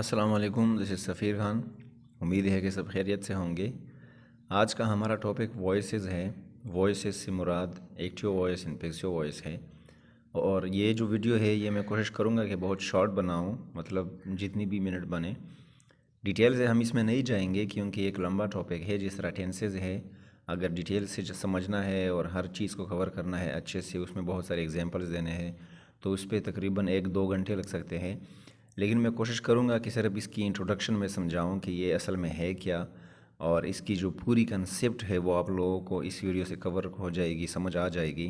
अस्सलाम वालेकुम, this is सफ़ीर खान। उम्मीद है कि सब खैरियत से होंगे। आज का हमारा टॉपिक वॉइसेस है। वॉइसेस से मुराद active voice and passive voice है। और ये जो वीडियो है ये मैं कोशिश करूँगा कि बहुत शॉर्ट बनाऊँ, मतलब जितनी भी मिनट बने। डिटेल से हम इसमें नहीं जाएंगे क्योंकि एक लंबा टॉपिक है। जिस तरह टेंसेज है, अगर डिटेल से समझना है और हर चीज़ को कवर करना है अच्छे से, उसमें बहुत सारे एग्जांपल्स देने हैं, तो उस पर तकरीबन 1-2 घंटे लग सकते हैं। लेकिन मैं कोशिश करूँगा कि सिर्फ इसकी इंट्रोडक्शन में समझाऊँ कि ये असल में है क्या, और इसकी जो पूरी कंसेप्ट है वो आप लोगों को इस वीडियो से कवर हो जाएगी, समझ आ जाएगी।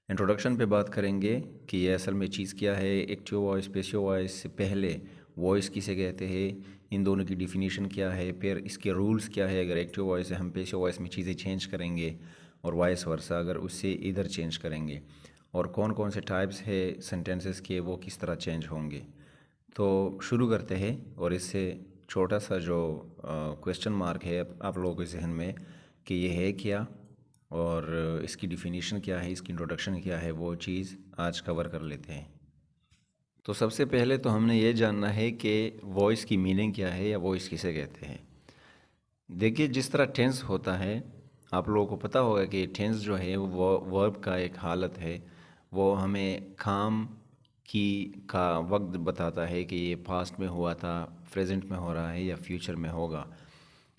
इंट्रोडक्शन पे बात करेंगे कि ये असल में चीज़ क्या है। एक्टिव वॉइस, पैसिव वॉइस से पहले वॉइस किसे कहते हैं, इन दोनों की डिफिनीशन क्या है, फिर इसके रूल्स क्या है। अगर एक्टिव वॉइस है हम पैसिव वॉइस में चीज़ें चेंज करेंगे, और वाइस वर्सा अगर उससे इधर चेंज करेंगे, और कौन कौन से टाइप्स है सेंटेंसेस के, वो किस तरह चेंज होंगे। तो शुरू करते हैं। और इससे छोटा सा जो क्वेश्चन मार्क है आप लोगों के जहन में कि ये है क्या, और इसकी डिफिनीशन क्या है, इसकी इंट्रोडक्शन क्या है, वो चीज़ आज कवर कर लेते हैं। तो सबसे पहले तो हमने ये जानना है कि वॉइस की मीनिंग क्या है, या वॉइस किसे कहते हैं। देखिए, जिस तरह टेंस होता है, आप लोगों को पता होगा कि टेंस जो है वो वर्ब का एक हालत है। वो हमें काम की का वक्त बताता है कि ये पास्ट में हुआ था, प्रेजेंट में हो रहा है, या फ्यूचर में होगा।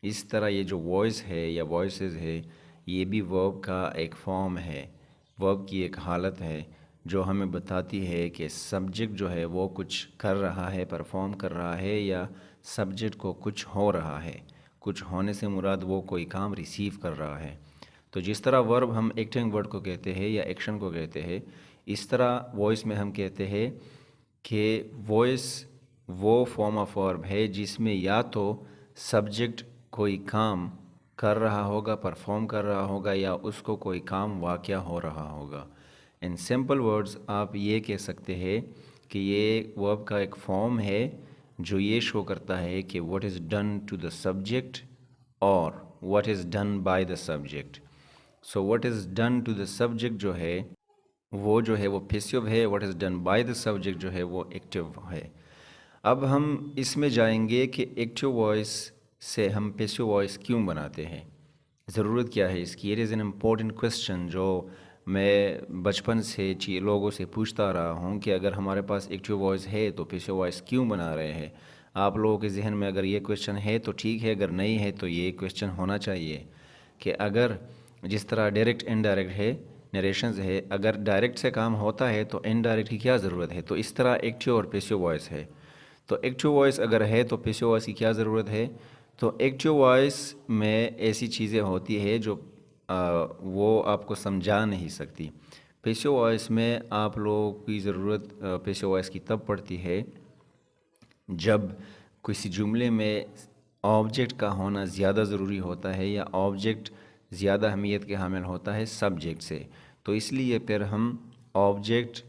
इस तरह ये जो वॉइस है या वॉइसेस है, ये भी वर्ब का एक फॉर्म है, वर्ब की एक हालत है जो हमें बताती है कि सब्जेक्ट जो है वो कुछ कर रहा है, परफॉर्म कर रहा है, या सब्जेक्ट को कुछ हो रहा है। कुछ होने से मुराद वो कोई काम रिसीव कर रहा है। तो जिस तरह वर्ब हम एक्टिंग वर्ड को कहते हैं या एक्शन को कहते हैं, इस तरह वॉइस में हम कहते हैं कि वॉइस वो फॉर्म ऑफ वर्ब है जिसमें या तो सब्जेक्ट कोई काम कर रहा होगा, परफॉर्म कर रहा होगा, या उसको कोई काम वाक़या हो रहा होगा। इन सिंपल वर्ड्स आप ये कह सकते हैं कि ये वर्ब का एक फॉर्म है जो ये शो करता है कि what is done to the subject और what is done by the subject. So what is done to the subject जो है वो पैसिव है, what is done by the subject जो है वो एक्टिव है। अब हम इसमें जाएंगे कि एक्टिव वॉइस से हम पैसिव वॉइस क्यों बनाते हैं, ज़रूरत क्या है इसकी। It is an important question जो मैं बचपन से लोगों से पूछता रहा हूँ कि अगर हमारे पास एक्टिव वॉइस है तो पैसिव वॉइस क्यों बना रहे हैं। आप लोगों के जहन में अगर ये क्वेश्चन है तो ठीक है, अगर नहीं है तो ये क्वेश्चन होना चाहिए कि अगर जिस तरह डायरेक्ट इनडायरेक्ट है, नरेशंस है, अगर डायरेक्ट से काम होता है तो इनडायरेक्ट की क्या ज़रूरत है। तो इस तरह एक्टिव और पैसिव वॉइस है। तो एक्टिव वॉइस अगर है तो पैसिव वॉइस की क्या ज़रूरत है। तो एक्टिव वॉइस में ऐसी चीज़ें होती है जो वो आपको समझा नहीं सकती। पैसिव वॉइस में आप लोगों की ज़रूरत पैसिव वॉइस की तब पड़ती है जब किसी जुमले में ऑब्जेक्ट का होना ज़्यादा ज़रूरी होता है, या ऑब्जेक्ट ज़्यादा अहमियत के हामिल होता है सब्जेक्ट से। तो इसलिए फिर हम ऑब्जेक्ट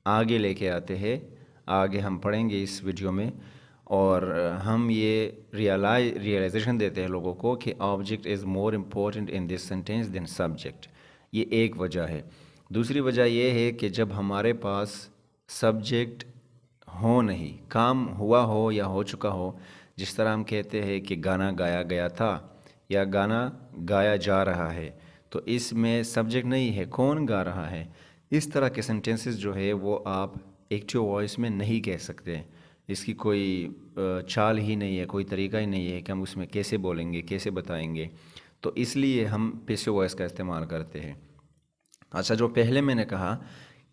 आगे लेके आते हैं। आगे हम पढ़ेंगे इस वीडियो में, और हम ये रियलाइजेशन देते हैं लोगों को कि object is more important in this sentence than subject. ये एक वजह है। दूसरी वजह ये है कि जब हमारे पास सब्जेक्ट हो नहीं, काम हुआ हो या हो चुका हो, जिस तरह हम कहते हैं कि गाना गाया गया था या गाना गाया जा रहा है, तो इसमें सब्जेक्ट नहीं है, कौन गा रहा है। इस तरह के सेंटेंसेस जो है वो आप एक्टिव वॉइस में नहीं कह सकते। इसकी कोई चाल ही नहीं है, कोई तरीका ही नहीं है कि हम उसमें कैसे बोलेंगे, कैसे बताएंगे। तो इसलिए हम पैसिव वॉइस का इस्तेमाल करते हैं। अच्छा, जो पहले मैंने कहा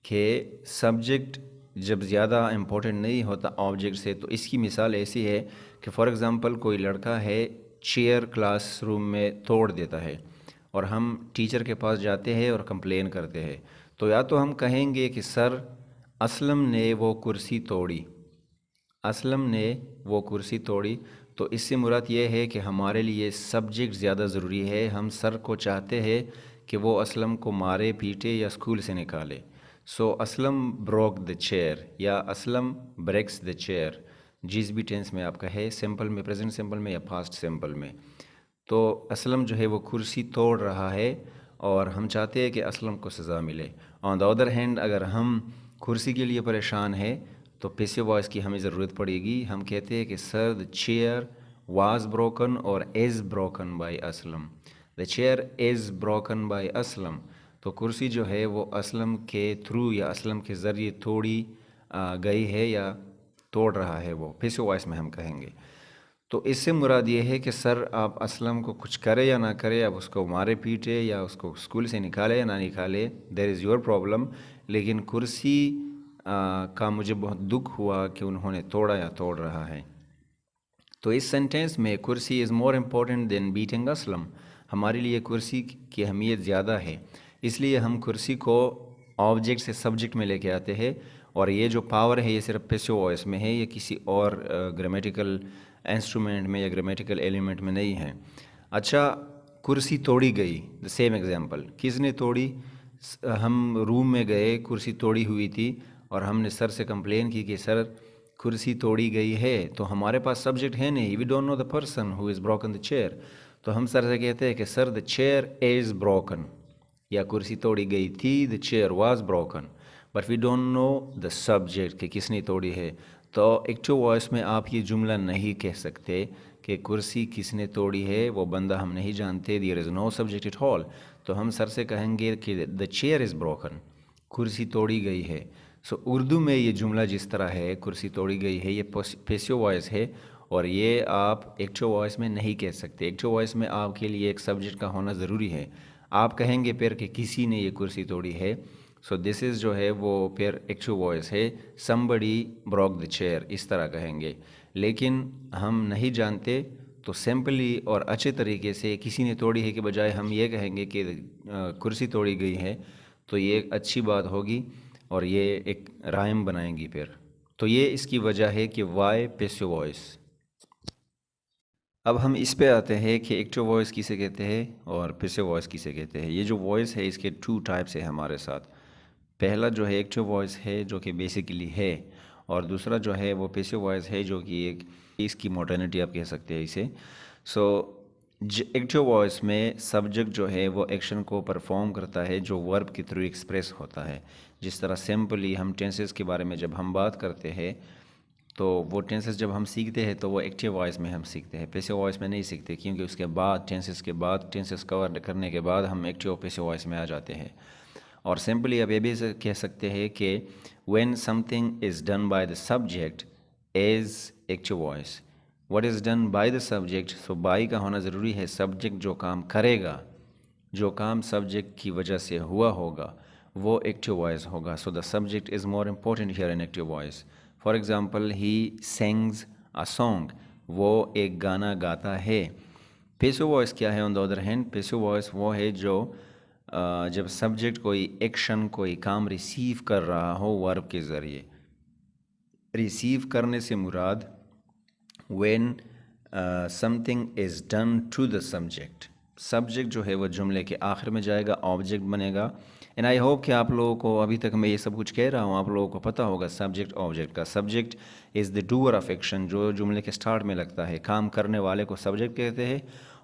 कि सब्जेक्ट जब ज़्यादा इम्पोर्टेंट नहीं होता ऑब्जेक्ट से, तो इसकी मिसाल ऐसी है कि फॉर एग्ज़ाम्पल कोई लड़का है, चेयर क्लासरूम में तोड़ देता है, और हम टीचर के पास जाते हैं और कंप्लेन करते हैं। तो या तो हम कहेंगे कि सर, असलम ने वो कुर्सी तोड़ी, असलम ने वो कुर्सी तोड़ी। तो इससे मुराद ये है कि हमारे लिए सब्जेक्ट ज़्यादा ज़रूरी है। हम सर को चाहते हैं कि वो असलम को मारे, पीटे या स्कूल से निकाले। सो असलम ब्रोक द चेयर, या असलम ब्रेक्स द चेयर, जिस भी टेंस में आप कहे, सिंपल में, प्रेजेंट सिंपल में, या पास्ट सिंपल में। तो असलम जो है वो कुर्सी तोड़ रहा है, और हम चाहते हैं कि असलम को सज़ा मिले। ऑन द अदर हैंड, अगर हम कुर्सी के लिए परेशान हैं तो पैसिव वॉइस की हमें ज़रूरत पड़ेगी। हम कहते हैं कि sir the chair was broken और is broken by Aslam. The chair is broken by Aslam, तो कुर्सी जो है वो असलम के थ्रू या असलम के ज़रिए तोड़ी गई है या तोड़ रहा है, वो पैसिव वॉइस में हम कहेंगे। तो इससे मुराद ये है कि सर आप असलम को कुछ करे या ना करे, आप उसको मारे पीटे या उसको स्कूल से निकाले या ना निकाले, देयर इज़ योर प्रॉब्लम, लेकिन कुर्सी का मुझे बहुत दुख हुआ कि उन्होंने तोड़ा या तोड़ रहा है। तो इस सेंटेंस में कुर्सी is more important then beating Aslam, हमारे लिए कुर्सी की अहमियत ज़्यादा है, इसलिए हम कुर्सी को ऑब्जेक्ट से सब्जेक्ट में लेके आते हैं। और ये जो पावर है ये सिर्फ पैसिव वॉइस में है, ये किसी और ग्रामेटिकल इंस्ट्रूमेंट में या ग्रामेटिकल एलिमेंट में नहीं है। अच्छा, कुर्सी तोड़ी गई, द सेम एग्जांपल, किसने तोड़ी? हम रूम में गए, कुर्सी तोड़ी हुई थी और हमने सर से कंप्लेन की कि सर कुर्सी तोड़ी गई है, तो हमारे पास सब्जेक्ट है नहीं, we don't know the person who is broken the chair, तो हम सर से कहते हैं कि sir the chair is broken, या कुर्सी तोड़ी गई थी, the chair was broken, but we don't know the subject कि किसने तोड़ी है। तो एक्टिव वॉइस में आप ये जुमला नहीं कह सकते कि कुर्सी किसने तोड़ी है, वो बंदा हम नहीं जानते, there is no subject at all, तो हम सर से कहेंगे कि द चेयर इज़ ब्रोकन, कुर्सी तोड़ी गई है। सो उर्दू में ये जुमला जिस तरह है, कुर्सी तोड़ी गई है, ये पैसिव वॉइस है और ये आप एक्टिव वॉइस में नहीं कह सकते। एक्टिव वॉइस में आपके लिए एक सब्जेक्ट का होना ज़रूरी है। आप कहेंगे फिर कि किसी ने ये कुर्सी तोड़ी है, सो दिस इज़ जो है वो फिर एक्टिव वॉइस है, समबडी ब्रोक द चेयर, इस तरह कहेंगे। लेकिन हम नहीं जानते तो सिंपली और अच्छे तरीके से किसी ने तोड़ी है के बजाय हम ये कहेंगे कि कुर्सी तोड़ी गई है, तो ये एक अच्छी बात होगी और ये एक राइम बनाएंगी फिर। तो ये इसकी वजह है कि वाई पैसिव वॉइस। अब हम इस पे आते हैं कि एक्टिव वॉइस किसे कहते हैं और पैसिव वॉइस किसे कहते हैं। ये जो वॉइस है इसके 2 टाइप्स है हमारे साथ। पहला जो है एक्टिव वॉइस है जो कि बेसिकली है, और दूसरा जो है वो पैसिव वॉइस है जो कि एक इसकी मॉडर्निटी आप कह सकते हैं इसे। सो एक्टिव वॉइस में सब्जेक्ट जो है वो एक्शन को परफॉर्म करता है जो वर्ब के थ्रू एक्सप्रेस होता है। जिस तरह सिंपली हम टेंसेस के बारे में जब हम बात करते हैं तो वो टेंसेस जब हम सीखते हैं तो वो एक्टिव वॉइस में हम सीखते हैं, पैसिव वॉइस में नहीं सीखते, क्योंकि उसके बाद टेंसेस के बाद टेंसेस कवर करने के बाद हम एक्टिव और पैसिव वॉइस में आ जाते हैं। और सिंपली अब ये भी कह सकते हैं कि when something is done by the subject is active voice. What is done by the subject, so by का होना ज़रूरी है, सब्जेक्ट जो काम करेगा, जो काम सब्जेक्ट की वजह से हुआ होगा वो एक्टिव वॉइस होगा। So the subject is more important here in active voice. For example, he sings a song, वो एक गाना गाता है। पैसिव वॉइस क्या है on the other hand? Passive voice वो है जो जब सब्जेक्ट कोई एक्शन कोई काम रिसीव कर रहा हो वर्ब के ज़रिए। रिसीव करने से मुराद when something is done to the subject, subject जो है वो जुमले के आखिर में जाएगा, ऑब्जेक्ट बनेगा। एंड आई होप कि आप लोगों को अभी तक मैं ये सब कुछ कह रहा हूँ आप लोगों को पता होगा सब्जेक्ट ऑब्जेक्ट का। Subject is the doer of action, जो जुमले के स्टार्ट में लगता है, काम करने वाले को सब्जेक्ट कहते हैं,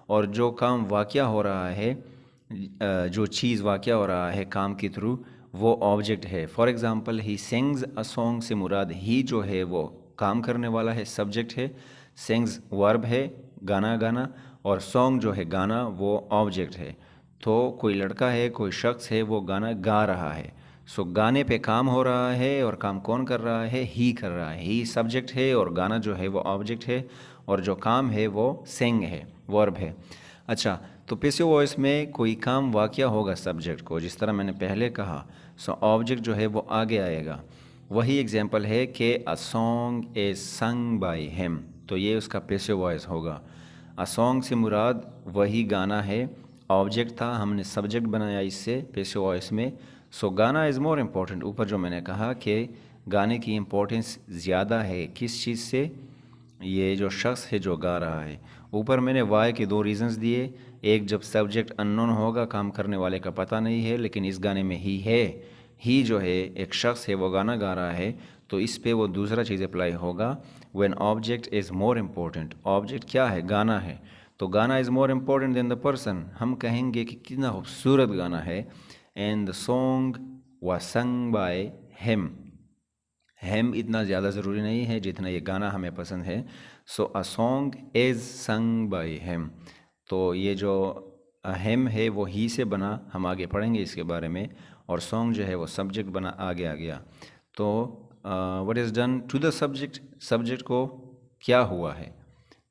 और जो काम वाक़या हो रहा है, जो चीज़ वाक़या हो रहा है काम के थ्रू, वो ऑब्जेक्ट है। For example, he sings a song से मुराद ही जो है वो काम करने वाला है, सब्जेक्ट है, सिंग्स वर्ब है गाना गाना, और सॉन्ग जो है गाना वो ऑब्जेक्ट है। तो कोई लड़का है, कोई शख्स है, वो गाना गा रहा है, सो गाने पे काम हो रहा है, और काम कौन कर रहा है? ही कर रहा है, ही सब्जेक्ट है और गाना जो है वो ऑब्जेक्ट है, और जो काम है वो सिंग है, वर्ब है। अच्छा, तो पैसिव वॉइस में कोई काम वाक़या होगा सब्जेक्ट को, जिस तरह मैंने पहले कहा, सो ऑब्जेक्ट जो है वो आगे आएगा। वही एग्जांपल है कि a song is sung by him, तो ये उसका पैसिव वॉइस होगा। अ सॉन्ग से मुराद वही गाना है, ऑब्जेक्ट था, हमने सब्जेक्ट बनाया इससे पैसिव वॉइस में। सो गाना इज़ मोर इम्पोर्टेंट, ऊपर जो मैंने कहा कि गाने की इम्पोर्टेंस ज़्यादा है, किस चीज़ से? ये जो शख्स है जो गा रहा है। ऊपर मैंने वाई के 2 रीज़न्स दिए, एक जब सब्जेक्ट अननोन होगा, काम करने वाले का पता नहीं है, लेकिन इस गाने में ही है, ही जो है एक शख्स है वो गाना गा रहा है, तो इस पे वो दूसरा चीज़ अप्लाई होगा, when object is more important. Object क्या है? गाना है, तो गाना is more important then the person. हम कहेंगे कि कितना खूबसूरत गाना है, and the song was sung by him. हैम इतना ज़्यादा ज़रूरी नहीं है जितना ये गाना हमें पसंद है। So a song is sung by him. तो ये जो हैम है वो ही से बना, हम आगे पढ़ेंगे इसके बारे में। और सॉन्ग जो है वो सब्जेक्ट बना, आगे आ गया। तो what is done to the subject, subject को क्या हुआ है?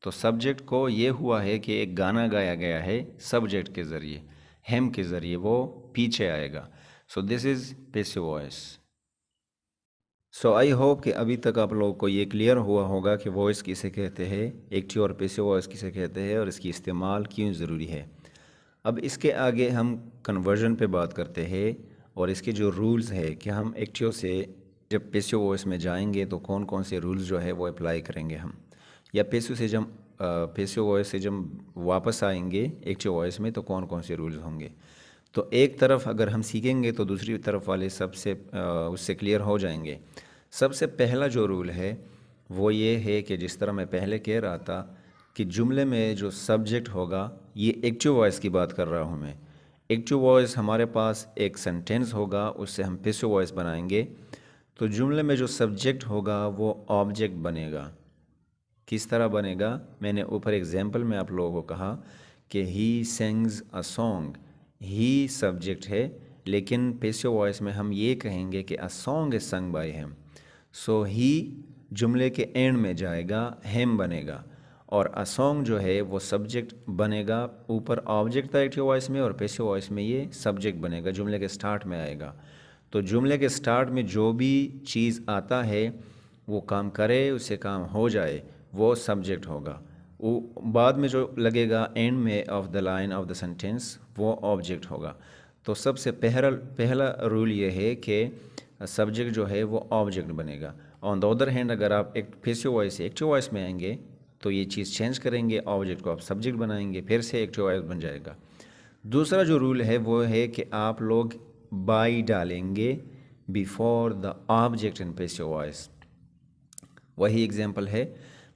तो सब्जेक्ट को ये हुआ है कि एक गाना गाया गया है सब्जेक्ट के ज़रिए, हैम के ज़रिए वो पीछे आएगा। So this is passive voice. So I hope कि अभी तक आप लोगों को ये क्लियर हुआ होगा कि वॉइस किसे कहते हैं, एक्टिव और पैसिव वॉइस किसे कहते हैं और इसकी इस्तेमाल क्यों ज़रूरी है। अब इसके आगे हम कन्वर्जन पे बात करते हैं और इसके जो रूल्स है कि हम एक्टिव से जब पैसिव वॉइस में जाएंगे तो कौन कौन से रूल्स जो है वो अप्लाई करेंगे हम, या पैसिव वॉइस से जब वापस आएंगे एक्टिव वॉइस में तो कौन कौन से रूल्स होंगे। तो एक तरफ अगर हम सीखेंगे तो दूसरी तरफ वाले सबसे उससे क्लियर हो जाएंगे। सबसे पहला जो रूल है वो ये है कि जिस तरह मैं पहले कह रहा था कि जुमले में जो सब्जेक्ट होगा, ये एक्टिव वॉइस की बात कर रहा हूँ मैं। एक्टिव वॉइस हमारे पास एक सेंटेंस होगा, उससे हम पैसिव वॉइस बनाएंगे। तो जुमले में जो सब्जेक्ट होगा वो ऑब्जेक्ट बनेगा। किस तरह बनेगा? मैंने ऊपर एग्जाम्पल में आप लोगों को कहा कि ही सेंग्स अ सॉन्ग, ही सब्जेक्ट है, लेकिन पैसिव वॉइस में हम ये कहेंगे कि a song is sung by him. So ही जुमले के एंड में जाएगा, हिम बनेगा, और अ सॉन्ग जो है वो सब्जेक्ट बनेगा। ऊपर ऑब्जेक्ट था एक्टिव वॉइस में और पैसिव वॉइस में ये सब्जेक्ट बनेगा, जुमले के स्टार्ट में आएगा। तो जुमले के स्टार्ट में जो भी चीज़ आता है वो काम करे, उससे काम हो जाए, वो सब्जेक्ट होगा। वो बाद में जो लगेगा एंड में of the line of the sentence वो ऑब्जेक्ट होगा। तो सबसे पहला रूल ये है कि सब्जेक्ट जो है वो ऑब्जेक्ट बनेगा। ऑन द अदर हैंड अगर आप एक पैसिव वॉइस से एक्टिव वॉइस में आएंगे तो ये चीज़ चेंज करेंगे, ऑब्जेक्ट को आप सब्जेक्ट बनाएंगे, फिर से एक्टिव वॉइस बन जाएगा। दूसरा जो रूल है वो है कि आप लोग बाई डालेंगे before the object in passive voice. वही एग्जांपल है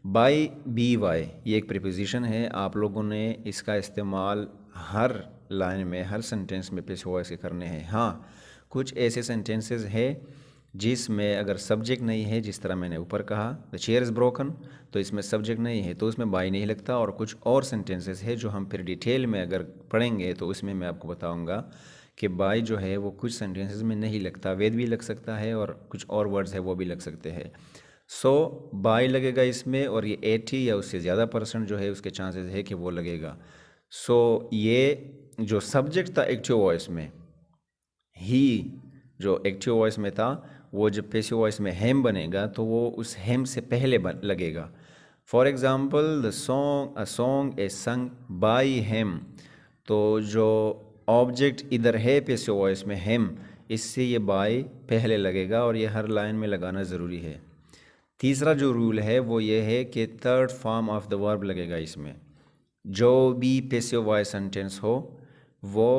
बाई, बी वाई, ये एक प्रीपोजिशन है। आप लोगों ने इसका इस्तेमाल हर लाइन में, हर सेंटेंस में पैसिव वॉइस के करने हैं। हाँ, कुछ ऐसे सेंटेंसेस है जिसमें अगर सब्जेक्ट नहीं है, जिस तरह मैंने ऊपर कहा द चेयर इज़ ब्रोकन, तो इसमें सब्जेक्ट नहीं है तो उसमें बाई नहीं लगता। और कुछ और सेंटेंसेस है जो हम फिर डिटेल में अगर पढ़ेंगे तो उसमें मैं आपको बताऊंगा कि बाई जो है वो कुछ सेंटेंसेस में नहीं लगता, वेद भी लग सकता है और कुछ और वर्ड्स है वो भी लग सकते हैं। सो बाई लगेगा इसमें, और ये 80 या उससे ज़्यादा % जो है उसके चांसेस है कि वो लगेगा। सो ये जो सब्जेक्ट था एक्टिव वॉइस में, ही जो एक्टिव वॉइस में था, वो जब पैसिव वॉइस में हेम बनेगा तो वो उस हेम से पहले लगेगा। For example the song, a song is sung by him, तो जो ऑब्जेक्ट इधर है पैसिव वॉइस में हिम, इससे ये बाय पहले लगेगा और ये हर लाइन में लगाना ज़रूरी है। तीसरा जो रूल है वो ये है कि third form of the verb लगेगा इसमें। जो भी पैसिव वॉइस सेंटेंस हो वो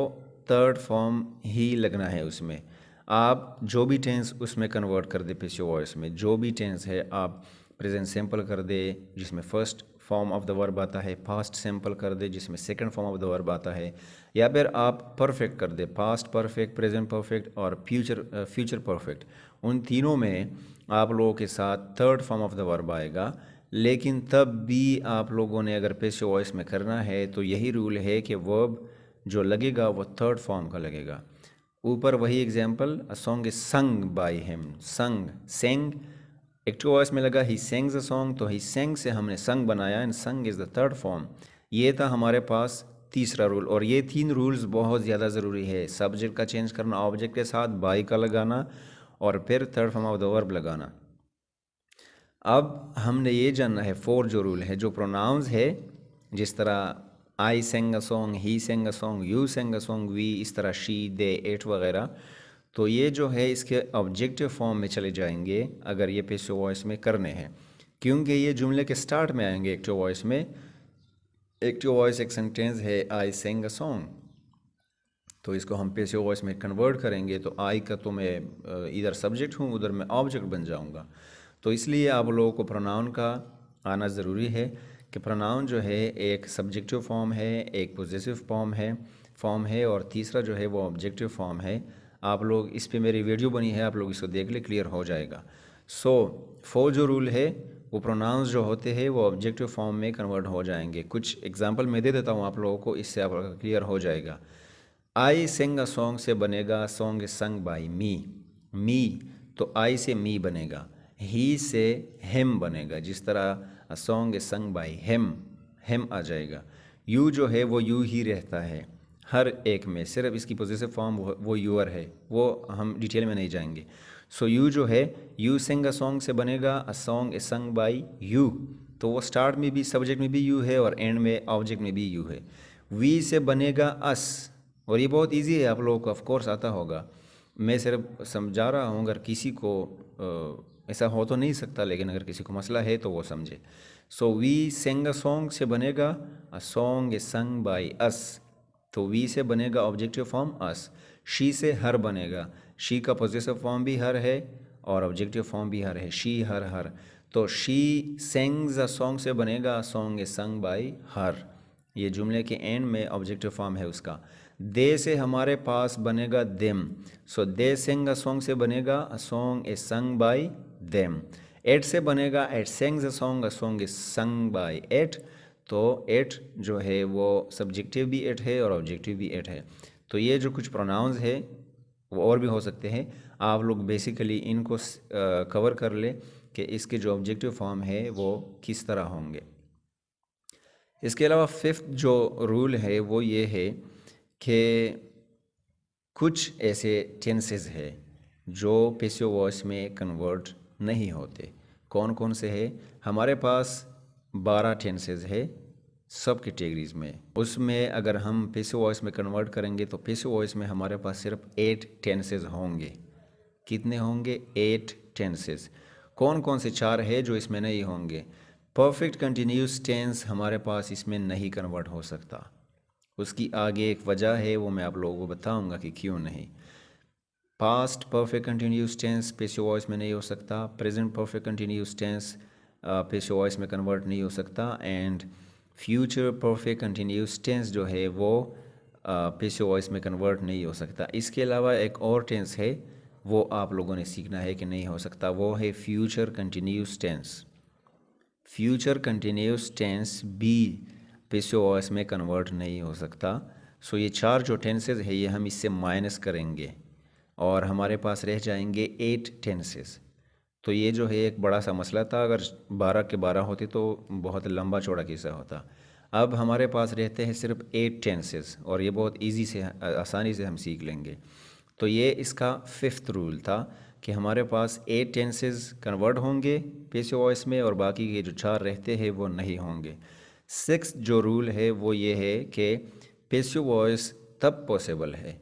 थर्ड फॉर्म ही लगना है उसमें। आप जो भी टेंस उसमें कन्वर्ट कर दे पैसिव वॉइस में, जो भी टेंस है आप प्रेजेंट सिंपल कर दे जिसमें first form of the verb आता है, पास्ट सिंपल कर दे जिसमें second form of the verb आता है, या फिर आप परफेक्ट कर दे, पास्ट परफेक्ट, प्रेजेंट परफेक्ट और फ्यूचर परफेक्ट। उन तीनों में आप लोगों के साथ third form of the verb आएगा। लेकिन तब भी आप लोगों ने अगर पैसिव वॉइस में करना है तो यही रूल है कि वर्ब जो लगेगा वो थर्ड फॉर्म का लगेगा। ऊपर वही example, a song is sung by him, संग, सेंग एक्टिव वॉइस में लगा, ही सेंग्स अ सॉन्ग, तो ही सेंग से हमने संग बनाया एंड संग इज़ द थर्ड फॉर्म। ये था हमारे पास तीसरा रूल। और ये 3 रूल्स बहुत ज़्यादा ज़रूरी है, सब्जेक्ट का चेंज करना ऑब्जेक्ट के साथ, बाई का लगाना और फिर third form of the verb लगाना। अब हमने ये जानना है 4 जो रूल है, जो प्रोनाउंस है, जिस तरह I sang a song, he sang a song, you sang a song, we, इस तरह शी, दे, इट वगैरह, तो ये जो है इसके ऑब्जेक्टिव फॉर्म में चले जाएंगे अगर ये पैसिव वॉइस में करने हैं, क्योंकि ये जुमले के स्टार्ट में आएंगे एक्टिव वॉइस में। एक्टिव वॉइस एक सेंटेंस है आई सेंग अ सॉन्ग, तो इसको हम पैसिव वॉइस में कन्वर्ट करेंगे तो आई का तो मैं इधर सब्जेक्ट हूँ, उधर मैं ऑब्जेक्ट बन जाऊँगा। तो इसलिए आप लोगों को प्रोनाउन का आना ज़रूरी है कि प्रोनाउन जो है एक सब्जेक्टिव फॉर्म है, एक पोजेसिव फॉर्म है और तीसरा जो है वो ऑब्जेक्टिव फॉर्म है। आप लोग इस पे मेरी वीडियो बनी है, आप लोग इसको देख ले, क्लियर हो जाएगा। फो जो रूल है वो प्रोनाउंस जो होते हैं वो ऑब्जेक्टिव फॉर्म में कन्वर्ट हो जाएंगे। कुछ एग्जांपल मैं दे देता हूँ आप लोगों को, इससे आप क्लियर हो जाएगा। आई सिंग अ सॉन्ग से बनेगा सॉन्ग इज संग बाई मी। मी तो आई से मी बनेगा, ही से हिम बनेगा, जिस तरह a song is sung by him आ जाएगा। यू जो है वो यू ही रहता है हर एक में, सिर्फ इसकी पॉजिटिव फॉर्म वो यूअर है, वो हम डिटेल में नहीं जाएंगे। सो यू जो है यू सिंग अ सॉन्ग से बनेगा a song is sung by you, तो वो स्टार्ट में भी सब्जेक्ट में भी यू है और एंड में ऑब्जेक्ट में भी यू है। वी से बनेगा अस, और ये बहुत इजी है, आप लोगों को ऑफ कोर्स आता होगा, मैं सिर्फ समझा रहा हूँ। अगर किसी को ऐसा हो तो नहीं सकता, लेकिन अगर किसी को मसला है तो वो समझे। So we sing a song से बनेगा a song is sung by us, तो वी से बनेगा ऑब्जेक्टिव फॉर्म अस। शी से हर बनेगा, शी का पॉजिटिव फॉर्म भी हर है और ऑब्जेक्टिव फॉर्म भी हर है, शी हर। तो शी सिंग्स अ सॉन्ग से बनेगा a song is sung by her, ये जुमले के एंड में ऑब्जेक्टिव फॉर्म है उसका। दे से हमारे पास बनेगा देम, सो दे सिंग अ सॉन्ग से बनेगा a song is sung by them. It से बनेगा it sings a song is sung by it, तो एट जो है वो सब्जेक्टिव भी एट है और ऑब्जेक्टिव भी एट है। तो ये जो कुछ प्रोनाउंस है वो और भी हो सकते हैं, आप लोग बेसिकली इनको कवर कर ले कि इसके जो ऑब्जेक्टिव फॉर्म है वो किस तरह होंगे। इसके अलावा फिफ्थ जो रूल है वो ये है कि कुछ ऐसे टेंसेस है जो पैसिव वॉइस में कन्वर्ट नहीं होते। कौन कौन से है? हमारे पास 12 टेंसेस है सब कैटेगरीज में, उसमें अगर हम पैसिव वॉइस में कन्वर्ट करेंगे तो पैसिव वॉइस में हमारे पास सिर्फ 8 टेंसेस होंगे। कितने होंगे? 8 टेंसेस। कौन कौन से 4 है जो इसमें नहीं होंगे? परफेक्ट कंटिन्यूस टेंस हमारे पास इसमें नहीं कन्वर्ट हो सकता, उसकी आगे एक वजह है, वो मैं आप लोगों को बताऊंगा कि क्यों नहीं। Past perfect continuous tense passive voice में नहीं हो सकता, present perfect continuous tense passive voice में कन्वर्ट नहीं हो सकता, and future perfect continuous tense जो है वो पैसिव वॉइस में कन्वर्ट नहीं हो सकता। इसके अलावा एक और टेंस है वो आप लोगों ने सीखना है कि नहीं हो सकता, वो है future continuous tense. Future continuous tense भी पैसिव वॉइस में कन्वर्ट नहीं हो सकता। सो ये 4 जो टेंसेस है ये हम इससे माइनस करेंगे और हमारे पास रह जाएंगे 8 टेंसेस। तो ये जो है एक बड़ा सा मसला था, अगर 12 के 12 होते तो बहुत लंबा चौड़ा किस्सा होता। अब हमारे पास रहते हैं सिर्फ 8 टेंसेस और ये बहुत ईजी से आसानी से हम सीख लेंगे। तो ये इसका 5th रूल था कि हमारे पास 8 टेंसेस कन्वर्ट होंगे पैसिव वॉइस में और बाकी के जो 4 रहते हैं वो नहीं होंगे। 6th जो रूल है वो ये है कि पैसिव वॉइस तब पॉसिबल है।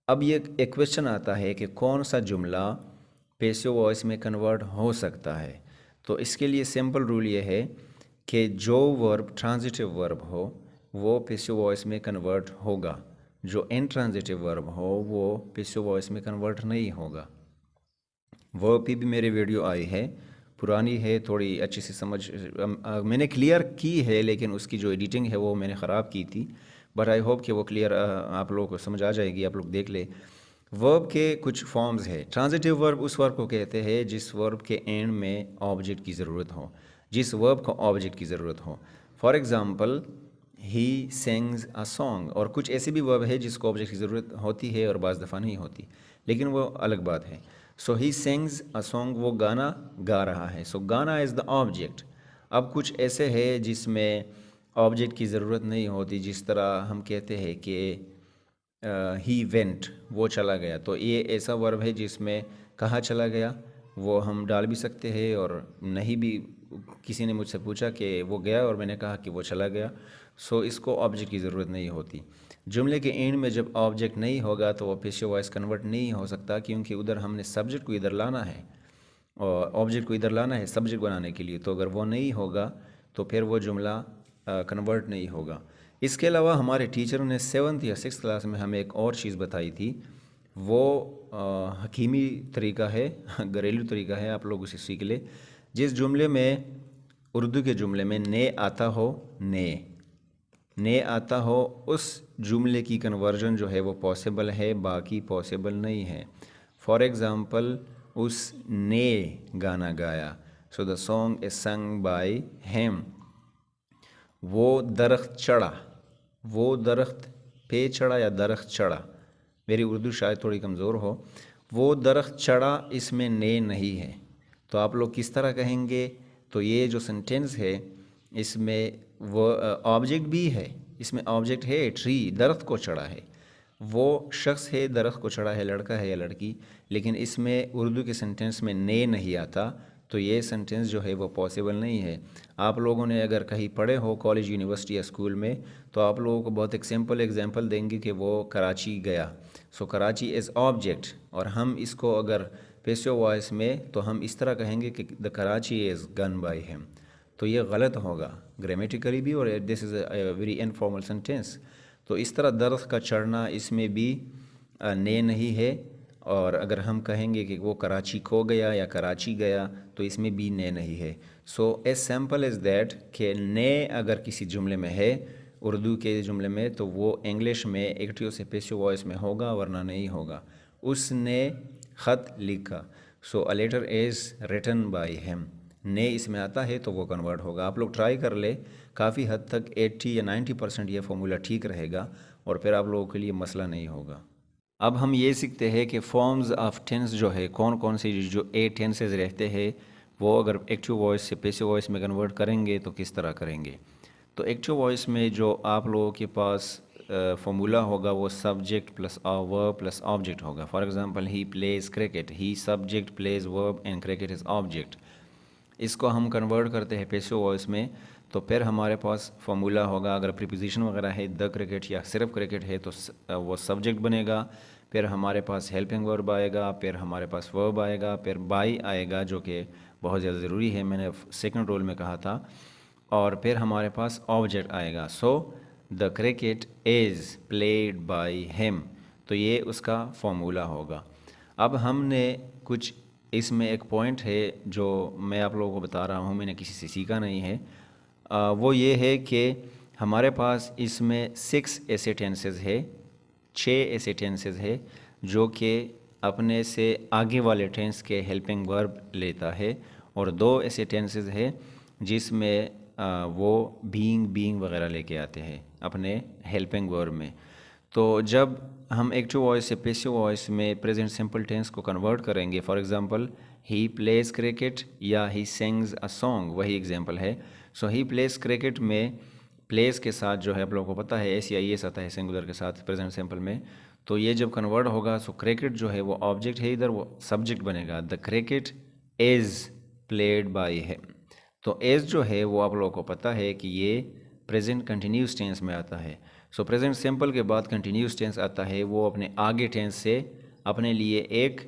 अब ये एक क्वेश्चन आता है कि कौन सा जुमला पैसिव वॉइस में कन्वर्ट हो सकता है। तो इसके लिए सिंपल रूल ये है कि जो वर्ब ट्रांजिटिव वर्ब हो वो पैसिव वॉइस में कन्वर्ट होगा, जो इनट्रांजिटिव वर्ब हो वो पैसिव वॉइस में कन्वर्ट नहीं होगा। वर्ब की भी मेरी वीडियो आई है, पुरानी है, थोड़ी अच्छी से समझ मैंने क्लियर की है, लेकिन उसकी जो एडिटिंग है वो मैंने ख़राब की थी, बट आई होप कि वो क्लियर आप लोगों को समझ आ जाएगी, आप लोग देख ले। वर्ब के कुछ फॉर्म्स है। ट्रांजिटिव वर्ब उस वर्ब को कहते हैं जिस वर्ब के एंड में ऑब्जेक्ट की ज़रूरत हो, जिस वर्ब को ऑब्जेक्ट की ज़रूरत हो। For example he sings a song, और कुछ ऐसे भी वर्ब है जिसको ऑब्जेक्ट की ज़रूरत होती है और बाज़ दफ़ा नहीं होती, लेकिन वो अलग बात है। So he sings a song, वो गाना गा रहा है, सो गाना इज़ द ऑब्जेक्ट। अब कुछ ऐसे है जिसमें ऑब्जेक्ट की ज़रूरत नहीं होती, जिस तरह हम कहते हैं कि ही वेंट, वो चला गया, तो ये ऐसा वर्ब है जिसमें कहाँ चला गया वो हम डाल भी सकते हैं और नहीं भी। किसी ने मुझसे पूछा कि वो गया और मैंने कहा कि वो चला गया, सो इसको ऑब्जेक्ट की ज़रूरत नहीं होती। जुमले के एंड में जब ऑब्जेक्ट नहीं होगा तो वो पैसिव वॉइस कन्वर्ट नहीं हो सकता, क्योंकि उधर हमने सब्जेक्ट को इधर लाना है और ऑब्जेक्ट को इधर लाना है सब्जेक्ट बनाने के लिए, तो अगर वो नहीं होगा तो फिर वो जुमला कन्वर्ट नहीं होगा। इसके अलावा हमारे टीचरों ने 7th या 6th क्लास में हमें एक और चीज़ बताई थी, वो हकीमी तरीका है, घरेलू तरीका है, आप लोग उसे सीख ले। जिस जुमले में, उर्दू के जुमले में ने आता हो, ने आता हो, उस जुमले की कन्वर्जन जो है वो पॉसिबल है, बाकी पॉसिबल नहीं है। फॉर एग्ज़ाम्पल उसने गाना गाया। So the song is sung by him. वो दरख्त चढ़ा, वो दरख्त पे चढ़ा या दरख्त चढ़ा, मेरी उर्दू शायद थोड़ी कमज़ोर हो। वो दरख्त चढ़ा, इसमें ने नहीं है, तो आप लोग किस तरह कहेंगे? तो ये जो सेंटेंस है इसमें वो ऑब्जेक्ट भी है, इसमें ऑब्जेक्ट है ट्री, दरख्त को चढ़ा है, वो शख्स है दरख्त को चढ़ा है, लड़का है या लड़की, लेकिन इसमें उर्दू के सेंटेंस में ने नहीं आता, तो ये सेंटेंस जो है वो पॉसिबल नहीं है। आप लोगों ने अगर कहीं पढ़े हो कॉलेज, यूनिवर्सिटी या स्कूल में, तो आप लोगों को बहुत एक सिंपल एग्जांपल देंगे कि वो कराची गया। सो कराची इज़ ऑब्जेक्ट, और हम इसको अगर पैसिव वॉइस में तो हम इस तरह कहेंगे कि the Karachi is gonna bye him, तो ये गलत होगा ग्रामेटिकली भी, और this is a very informal sentence. तो इस तरह दरख्त का चढ़ना, इसमें भी ने नहीं है, और अगर हम कहेंगे कि वो कराची खो गया या कराची गया, तो इसमें भी ने नहीं है। So as simple as that कि ने अगर किसी जुमले में है, उर्दू के जुमले में, तो वो इंग्लिश में एक्टिव से पैसिव वॉइस में होगा, वरना नहीं होगा। उसने ख़त लिखा, so a letter is written by him, ने इसमें आता है तो वो कन्वर्ट होगा। आप लोग ट्राई कर ले, काफ़ी हद तक 80 या 90% ये फार्मूला ठीक रहेगा, और फिर आप लोगों के लिए मसला नहीं होगा। अब हम ये सीखते हैं कि फॉर्म्स ऑफ टेंस जो है, कौन कौन से जो 8 टेंसेज रहते हैं, वो अगर एक्टिव वॉइस से पैसिव वॉइस में कन्वर्ट करेंगे तो किस तरह करेंगे। तो एक्टिव वॉइस में जो आप लोगों के पास फार्मूला होगा वो subject plus verb plus object होगा। For example, he plays cricket, he subject plays verb and cricket is object. इसको हम कन्वर्ट करते हैं पैसिव वॉइस में, तो फिर हमारे पास फार्मूला होगा, अगर प्रीपोजिशन वगैरह है, द क्रिकेट या सिर्फ क्रिकेट है, तो वो सब्जेक्ट बनेगा, फिर हमारे पास हेल्पिंग वर्ब आएगा, फिर हमारे पास वर्ब आएगा, फिर बाई आएगा जो कि बहुत ज़्यादा ज़रूरी है, मैंने सेकंड रोल में कहा था, और फिर हमारे पास ऑब्जेक्ट आएगा। So the cricket is played by him, तो ये उसका फार्मूला होगा। अब हमने कुछ, इसमें एक पॉइंट है जो मैं आप लोगों को बता रहा हूँ, मैंने किसी से सीखा नहीं है, वो ये है कि हमारे पास इसमें 6 ऐसे टेंसेज है, 6 ऐसे टेंसेज है जो कि अपने से आगे वाले टेंस के हेल्पिंग वर्ब लेता है, और 2 ऐसे टेंसेज है जिसमें वो बीइंग वगैरह लेके आते हैं अपने हेल्पिंग वर्ब में। तो जब हम एक्टिव वॉइस से पैसिव वॉइस में प्रेजेंट सिंपल टेंस को कन्वर्ट करेंगे, for example he plays cricket या ही सिंग्स अ सॉन्ग, वही एग्जांपल है। सो ही प्लेज क्रिकेट में प्लेस के साथ जो है आप लोगों को पता है एस या ई एस आता है सिंगुलर के साथ प्रेजेंट सिंपल में, तो ये जब कन्वर्ट होगा, सो क्रिकेट जो है वो ऑब्जेक्ट है, इधर वो सब्जेक्ट बनेगा, the cricket is played by him. तो एज जो है वो आप लोगों को पता है कि ये प्रेजेंट कंटिन्यूस टेंस में आता है। सो प्रेजेंट सिंपल के बाद कंटिन्यूस टेंस आता है, वो अपने आगे टेंस से अपने लिए एक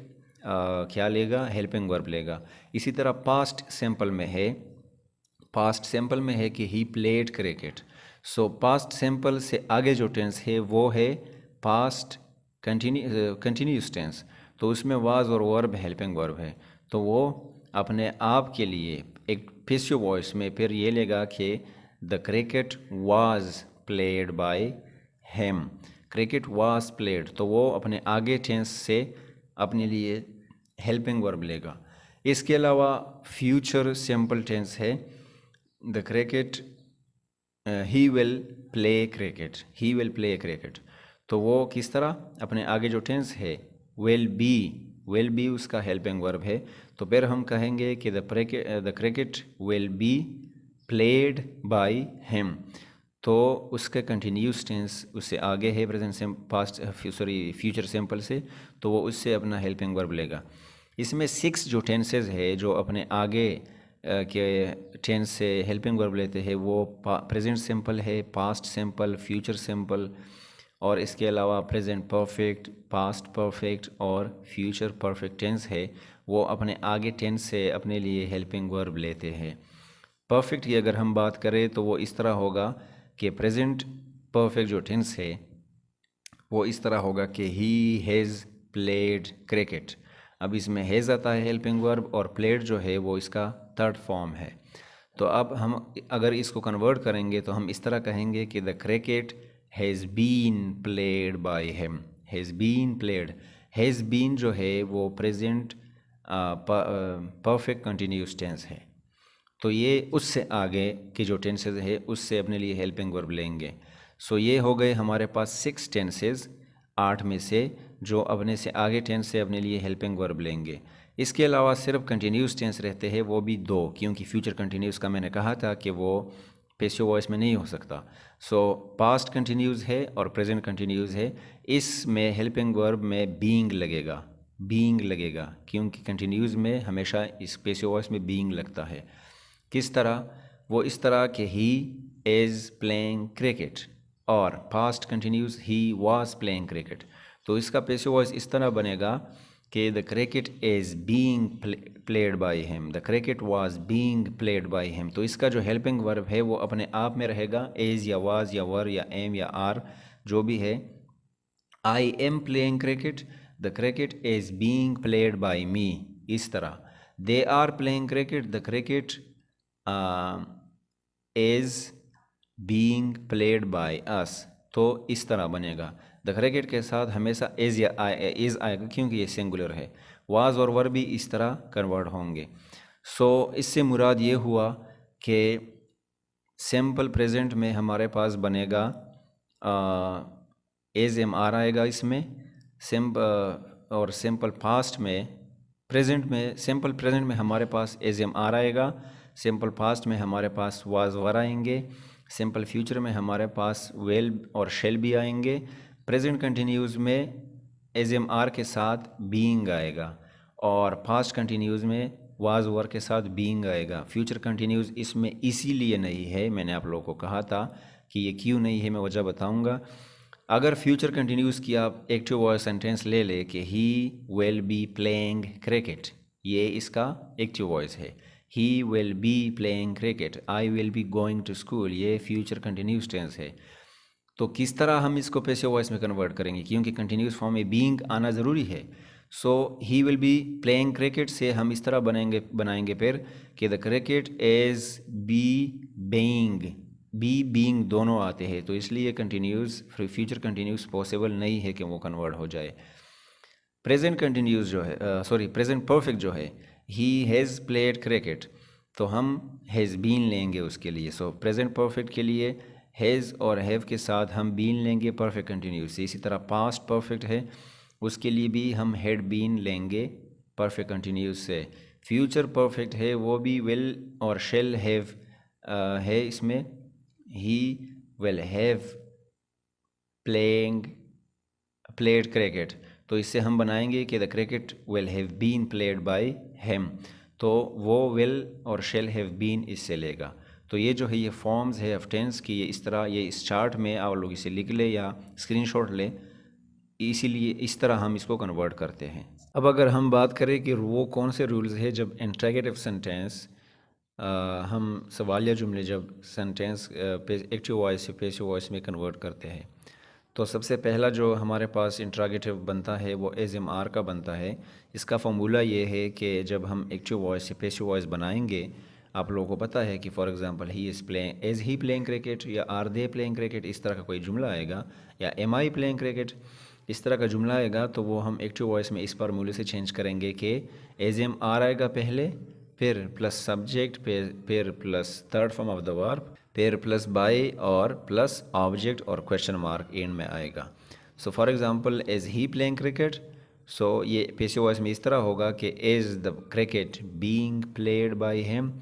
क्या लेगा, हेल्पिंग वर्ब लेगा। इसी तरह पास्ट सिंपल में है, पास्ट सिंपल में है कि he played cricket, so past simple से आगे जो टेंस है वो है पास्ट कंटिन्यूस टेंस, तो उसमें वाज और वर्ब हेल्पिंग वर्ब है, तो वो अपने आप के लिए एक पैसिव वॉइस में फिर ये लेगा कि the cricket was played by him, cricket was played, तो वो अपने आगे टेंस से अपने लिए हेल्पिंग वर्ब लेगा। इसके अलावा फ्यूचर सिंपल टेंस है, the cricket he will play cricket, he will play cricket, तो वो किस तरह, अपने आगे जो टेंस है विल बी उसका हेल्पिंग वर्ब है, तो फिर हम कहेंगे कि the cricket will be played by him, तो उसके कंटिन्यूस टेंस उससे आगे है प्रेजेंट पास्ट फ्यूचर सिंपल से, तो वो उससे अपना हेल्पिंग वर्ब लेगा। इसमें 6 जो टेंसेज है जो अपने आगे के टेंस से हेल्पिंग वर्ब लेते हैं, वो प्रेजेंट सिंपल है, पास्ट सिंपल, फ्यूचर सिंपल, और इसके अलावा प्रेजेंट परफेक्ट, पास्ट परफेक्ट और फ्यूचर परफेक्ट टेंस है, वो अपने आगे टेंस से अपने लिए हेल्पिंग वर्ब लेते हैं। परफेक्ट की अगर हम बात करें तो वो इस तरह होगा कि प्रेजेंट परफेक्ट जो टेंस है वो इस तरह होगा कि ही हैज़ प्लेड क्रिकेट। अब इसमें हैज़ आता है हेल्पिंग वर्ब, और प्लेड जो है वो इसका थर्ड फॉर्म है। तो अब हम अगर इसको कन्वर्ट करेंगे तो हम इस तरह कहेंगे कि the cricket has been played by him, has been played, has been जो है वो प्रेजेंट परफेक्ट कंटिन्यूस टेंस है। तो ये उससे आगे के जो टेंसेज है उससे अपने लिए हेल्पिंग वर्ब लेंगे। सो ये हो गए हमारे पास 6 टेंसेज 8 में से, जो अपने से आगे टेंस से अपने लिए हेल्पिंग वर्ब लेंगे। इसके अलावा सिर्फ कंटिन्यूस टेंस रहते हैं, वो भी 2, क्योंकि फ्यूचर कंटिन्यूस का मैंने कहा था कि वो पैसिव वॉइस में नहीं हो सकता। सो पास्ट कंटिन्यूस है और प्रेजेंट कंटिन्यूस है। इसमें हेल्पिंग वर्ब में बीइंग लगेगा, क्योंकि कंटिन्यूस में हमेशा इस पैसिव वॉइस में बीइंग लगता है। किस तरह? वो इस तरह कि ही इज़ प्लेइंग क्रिकेट, और past continuous he was playing cricket. तो इसका पैसिव वॉइस इस तरह बनेगा कि the cricket is being played by him, the cricket was being played by him. तो इसका जो हेल्पिंग वर्ब है वो अपने आप में रहेगा, इज़ या वाज या वर या एम या आर जो भी है। I am playing cricket, the cricket is being played by me. इस तरह they are playing cricket, the cricket is being played by us. तो इस तरह बनेगा। द क्रिकेट के साथ हमेशा इज़ या इज़ आएगा, क्योंकि ये सिंगुलर है। वाज और वर भी इस तरह कन्वर्ट होंगे। सो इससे मुराद ये हुआ कि सिंपल प्रेजेंट में हमारे पास बनेगा एज एम आर आएगा इसमें, और सिंपल पास्ट में प्रेजेंट में सिंपल प्रेजेंट में हमारे पास एज एम आर आएगा, सिंपल पास्ट में हमारे पास वाज वर आएंगे, सिंपल फ्यूचर में हमारे पास वेल और शेल भी आएंगे। प्रेजेंट कंटिन्यूज़ में एज एम आर के साथ बीइंग आएगा, और पास्ट कंटिन्यूज़ में वाज वर के साथ बीइंग आएगा। फ्यूचर कंटिन्यूज़ इसमें इसीलिए नहीं है, मैंने आप लोगों को कहा था कि ये क्यों नहीं है, मैं वजह बताऊंगा। अगर फ्यूचर कंटिन्यूज़ की आप एक्टिव वॉइस सेंटेंस ले ले कि he will be playing cricket, ये इसका एक्टिव वॉइस है। He will be playing cricket, I will be going to school, ये फ्यूचर कंटिन्यूस टेंस है। तो किस तरह हम इसको पैसिव वॉइस में कन्वर्ट करेंगे, क्योंकि कंटिन्यूस फॉर्म में बीइंग आना ज़रूरी है। So he will be playing cricket से हम इस तरह बनाएंगे फिर कि द क्रिकेट इज़ बीइंग दोनों आते हैं, तो इसलिए कंटिन्यूस फ्यूचर कंटिन्यूस पॉसिबल नहीं है कि वो कन्वर्ट हो जाए। प्रेजेंट कंटिन्यूस जो है प्रेजेंट परफेक्ट जो है, ही हैज़ प्लेड क्रिकेट, तो हम हैज़ बीन लेंगे उसके लिए। सो प्रेजेंट परफेक्ट के लिए हैज़ और हैव के साथ हम बीन लेंगे परफेक्ट कंटिन्यूस से। इसी तरह पास्ट परफेक्ट है, उसके लिए भी हम हैड बीन लेंगे परफेक्ट कंटिन्यूस से। फ्यूचर परफेक्ट है, वो भी विल और शेल हैव है इसमें। He will have played cricket, तो इससे हम बनाएंगे कि the cricket will have been played by him, तो वो विल और शेल हैव बीन इससे लेगा। तो ये जो है ये फॉर्म्स है ऑफ टेंस की, ये इस तरह, ये इस चार्ट में आप लोग इसे लिख ले या स्क्रीनशॉट ले, इसीलिए इस तरह हम इसको कन्वर्ट करते हैं। अब अगर हम बात करें कि वो कौन से रूल्स है जब इंट्रोगेटिव सेंटेंस हम सवालिया जुमले जब सेंटेंस एक्टिव वॉइस से पैसिव वॉइस में कन्वर्ट करते हैं, तो सबसे पहला जो हमारे पास इंट्रोगेटिव बनता है वो एज एम आर का बनता है। इसका फॉर्मूला ये है कि जब हम एक्टिव वॉइस से पैसिव वॉइस बनाएंगे, आप लोगों को पता है कि for example he is playing, is he playing cricket, या आर दे प्लेइंग क्रिकेट, इस तरह का कोई जुमला आएगा, या एम आई प्लेइंग क्रिकेट, इस तरह का जुमला आएगा, तो वो हम एक्टिव वॉइस में इस फार्मूले से चेंज करेंगे कि एज एम आर आएगा पहले, फिर प्लस सब्जेक्ट, फिर plus third form of the verb, फिर प्लस बाय और प्लस ऑब्जेक्ट और क्वेश्चन मार्क एंड में आएगा। So for example is he playing cricket, सो ये पैसिव वॉइस में इस तरह होगा कि is the cricket being played by him,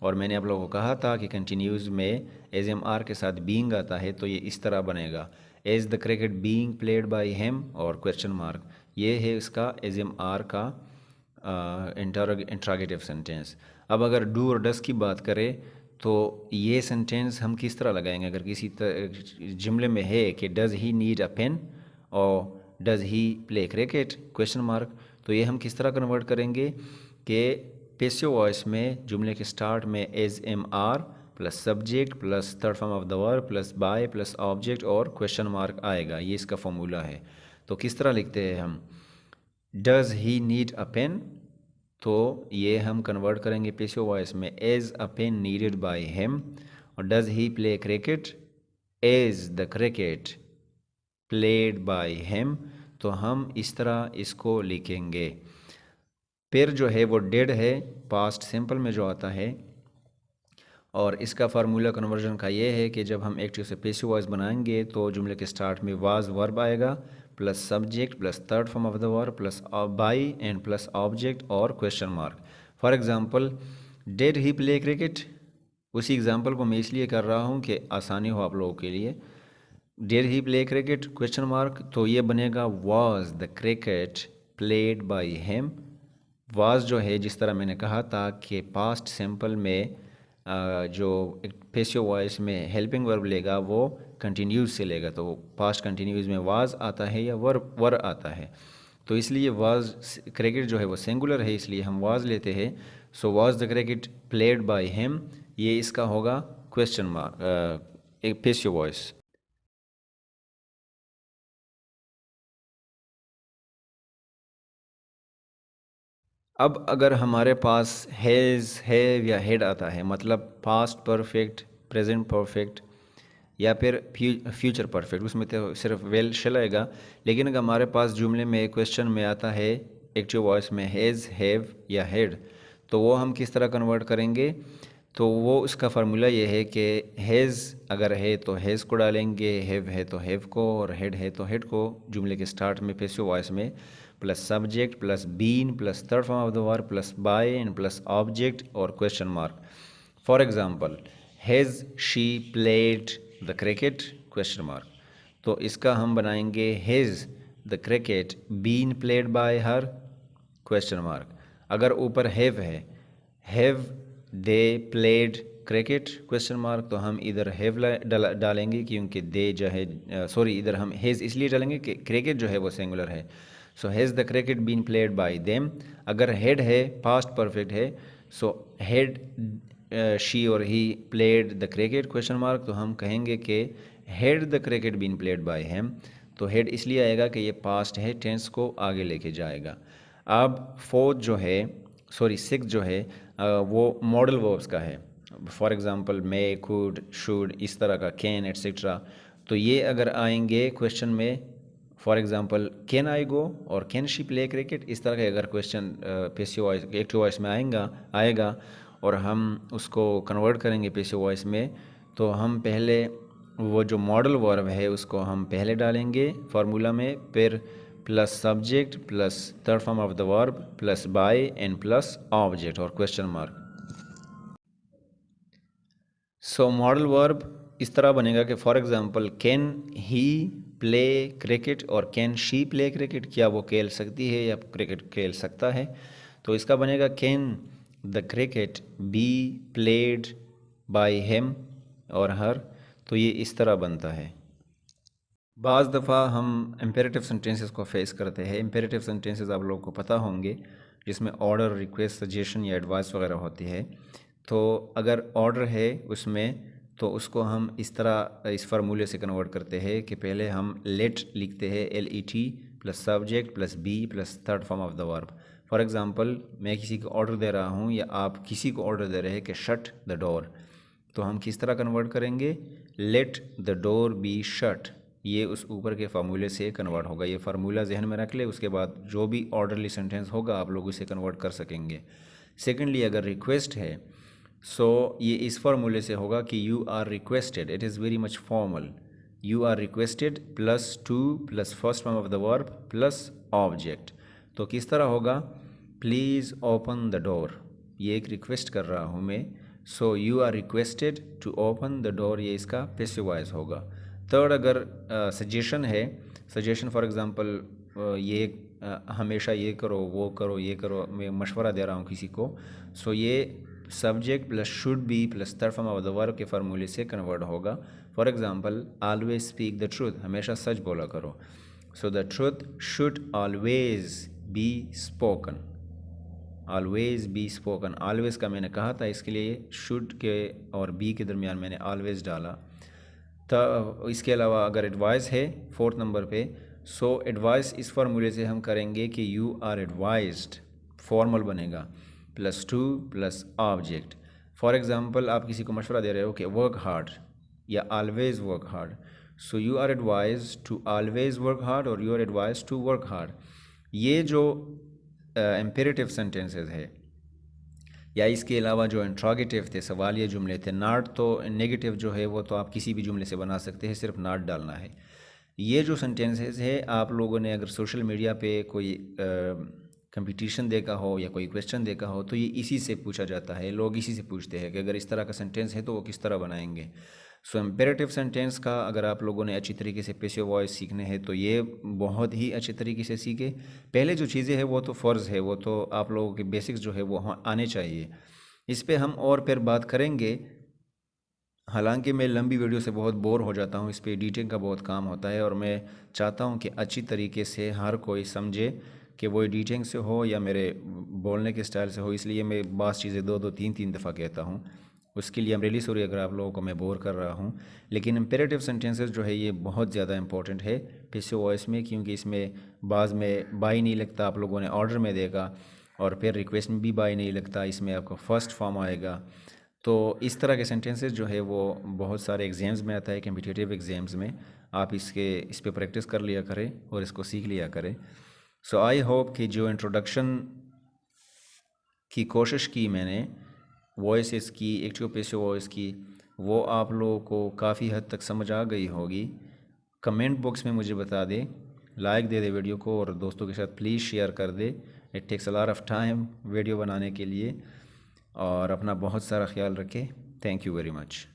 और मैंने आप लोगों को कहा था कि कंटिन्यूज़ में एज एम आर के साथ बीइंग आता है, तो ये इस तरह बनेगा, is the cricket being played by him और क्वेश्चन मार्क। ये है इसका एज एम आर का इंट्रोगेटिव सेंटेंस। अब अगर डू और डस की बात करें, तो ये सेंटेंस हम किस तरह लगाएंगे? अगर किसी जुमले में है कि does he need a pen और does he play cricket question mark, तो ये हम किस तरह कन्वर्ट करेंगे कि पैसिव वॉइस में जुमले के स्टार्ट में is am are plus subject plus third form of the verb plus by plus object और क्वेश्चन मार्क आएगा। ये इसका फॉर्मूला है। तो किस तरह लिखते हैं हम? Does he need a pen, तो ये हम कन्वर्ट करेंगे पैसिव वॉइस में as a pen needed by him, और does he play cricket, as the cricket played by him, तो हम इस तरह इसको लिखेंगे। फिर जो है वो डिड है पास्ट सिंपल में जो आता है, और इसका फार्मूला कन्वर्जन का ये है कि जब हम एक्टिव से पैसिव वॉइस बनाएंगे तो जुमले के स्टार्ट में वाज वर्ब आएगा plus subject plus third form of the verb plus by end plus object और question mark. For example did he play cricket, उसी एग्जांपल को मैं इसलिए कर रहा हूँ कि आसानी हो आप लोगों के लिए। Did he play cricket question mark, तो ये बनेगा was the cricket played by him. Was जो है जिस तरह मैंने कहा था कि पास्ट सिंपल में जो पैसिव वॉइस में हेल्पिंग वर्ब लेगा वो कंटिन्यूज से लेगा, तो पास्ट कंटिन्यूज में वाज आता है या वर आता है, तो इसलिए वाज क्रिकेट जो है वो सिंगुलर है इसलिए हम वाज लेते हैं। So was the cricket played by him, ये इसका होगा क्वेश्चन मार्क एक पैसिव वॉइस। अब अगर हमारे पास हैज़ हैव या हेड आता है, मतलब पास्ट परफेक्ट प्रेजेंट परफेक्ट या फिर फ्यूचर परफेक्ट, उसमें तो सिर्फ वेल शेल आएगा, लेकिन अगर हमारे पास जुमले में क्वेश्चन में आता है एक्टिव वॉइस में हैज़ हैव या हेड, तो वो हम किस तरह कन्वर्ट करेंगे। तो वो उसका फार्मूला ये है कि हैज़ अगर है तो हैज़ को डालेंगे, हैव है तो हैव को, और हेड है तो हेड को जुमले के स्टार्ट में पैसिव वॉइस में, plus subject plus been plus third form of the verb plus by end plus object और question mark. For example has she played the cricket question mark, तो इसका हम बनाएंगे has the cricket been played by her question mark. अगर ऊपर have है, have they played cricket question mark, तो हम इधर हैव डालेंगे क्योंकि दे जो है सॉरी इधर हम हैज़ इसलिए डालेंगे कि क्रिकेट जो है वो सिंगुलर है। So has the cricket been played by them. अगर हेड है पास्ट परफेक्ट है, सो हेड शी और he played the cricket question mark, तो हम कहेंगे कि had the cricket been played by him, तो हेड इसलिए आएगा कि ये पास्ट है, टेंस को आगे लेके जाएगा। अब फोर्थ जो है सॉरी सिक्स जो है वो मॉडल वर्ब्स का है। For example may could should इस तरह का, कैन एट्सेट्रा, तो ये अगर आएंगे क्वेश्चन में, फॉर एग्जांपल कैन आई गो और कैन शी प्ले क्रिकेट, इस तरह के अगर question passive voice active voice में आएगा और हम उसको कन्वर्ट करेंगे पैसिव वॉइस में, तो हम पहले वो जो मॉडल वर्ब है उसको हम पहले डालेंगे फार्मूला में, फिर plus subject plus third form of the verb plus by end plus object और क्वेश्चन मार्क। सो मॉडल वर्ब इस तरह बनेगा कि for example can he play cricket और कैन शी प्ले क्रिकेट, क्या वो खेल सकती है या क्रिकेट खेल सकता है, तो इसका बनेगा can the cricket be played by him और हर, तो ये इस तरह बनता है। बाज़ दफ़ा हम इम्पेरेटिव सेंटेंसेस को फेस करते हैं। इम्पेरेटिव सेंटेंसेस आप लोगों को पता होंगे जिसमें ऑर्डर, रिक्वेस्ट, सजेशन या एडवाइस वगैरह होती है। तो अगर ऑर्डर है उसमें, तो उसको हम इस तरह इस फार्मूले से कन्वर्ट करते हैं कि पहले हम लेट लिखते हैं, LET plus subject plus be plus third form of the verb. For example मैं किसी को ऑर्डर दे रहा हूँ या आप किसी को ऑर्डर दे रहे हैं कि शट द डोर, तो हम किस तरह कन्वर्ट करेंगे, let the door be shut, ये उस ऊपर के फार्मूले से कन्वर्ट होगा। ये फार्मूला जहन में रख ले, उसके बाद जो भी ऑर्डरली सेंटेंस होगा आप लोग उसे कन्वर्ट कर सकेंगे। सेकेंडली अगर रिक्वेस्ट है, सो ये इस फार्मूले से होगा कि you are requested, it is very much formal, you are requested plus to plus first form of the verb plus object, तो किस तरह होगा, प्लीज़ ओपन द डोर, ये एक रिक्वेस्ट कर रहा हूँ मैं, so you are requested to open the door, ये इसका पैसिव वॉइस होगा। थर्ड अगर सजेशन है, सजेशन फॉर एग्जांपल ये हमेशा ये करो वो करो ये करो, मैं मशवरा दे रहा हूँ किसी को, सो ये subject plus should be plus third form of the verb के फार्मूले से कन्वर्ट होगा। For example always speak the truth, हमेशा सच बोला करो, so the truth should always be spoken, always be spoken, always का मैंने कहा था, इसके लिए शुड के और बी के दरमियान मैंने ऑलवेज डाला। तो इसके अलावा अगर एडवाइस है फोर्थ नंबर पे, सो एडवाइस इस फार्मूले से हम करेंगे कि यू आर एडवाइज्ड, फॉर्मल बनेगा, plus to plus object. For example आप किसी को मशवरा दे रहे हो कि वर्क हार्ड या always work hard, so you are advise to always work hard और you are advise to work hard. ये जो इम्पेरेटिव सेंटेंसेस है, या इसके अलावा जो इंट्रोगेटिव थे, सवालिया जुमले थे। नॉट तो नेगेटिव जो है वो तो आप किसी भी जुमले से बना सकते हैं, सिर्फ नॉट डालना है। ये जो सेंटेंसेस है, आप लोगों ने अगर सोशल मीडिया पे कोई कंपटीशन देखा हो या कोई क्वेश्चन देखा हो तो ये इसी से पूछा जाता है। लोग इसी से पूछते हैं कि अगर इस तरह का सेंटेंस है तो वो किस तरह बनाएंगे। सो इम्पेरेटिव सेंटेंस का अगर आप लोगों ने अच्छी तरीके से पैसिव वॉइस सीखने हैं तो ये बहुत ही अच्छे तरीके से सीखे। पहले जो चीज़ें हैं वो तो फ़र्ज़ है, वो तो आप लोगों के बेसिक्स जो है वो आने चाहिए। इस पे हम और फिर बात करेंगे। हालांकि मैं लंबी वीडियो से बहुत बोर हो जाता हूँ, इस पे एडिटिंग का बहुत काम होता है और मैं चाहता हूँ कि अच्छी तरीके से हर कोई समझे, कि वो एडिटिंग से हो या मेरे बोलने के स्टाइल से हो। इसलिए मैं बास चीज़ें दो दो तीन तीन दफ़ा कहता हूँ। उसके लिए हम रियली सॉरी अगर आप लोगों को मैं बोर कर रहा हूँ। लेकिन इम्पेरेटिव सेंटेंसेस जो है ये बहुत ज़्यादा इंपॉर्टेंट है पैसिव वॉइस में, क्योंकि इसमें बाज़ में बाई नहीं लगता, आप लोगों ने ऑर्डर में देगा, और फिर रिक्वेस्ट में भी बाई नहीं लगता, इसमें आपका फर्स्ट फॉर्म आएगा। तो इस तरह के सेंटेंसेस जो है वो बहुत सारे एग्ज़ाम्स में आता है, कम्पिटिटिव एग्ज़ाम्स में। आप इस पे प्रैक्टिस कर लिया करें और इसको सीख लिया करें। सो आई होप कि जो इंट्रोडक्शन की कोशिश की मैंने वॉइसेस की, एक्टिव पैसिव वॉइस की, वो आप लोगों को काफ़ी हद तक समझ आ गई होगी। कमेंट बॉक्स में मुझे बता दे, लाइक दे वीडियो को, और दोस्तों के साथ प्लीज़ शेयर कर दे। It takes a lot of time video बनाने के लिए। और अपना बहुत सारा ख्याल रखें। Thank you very much.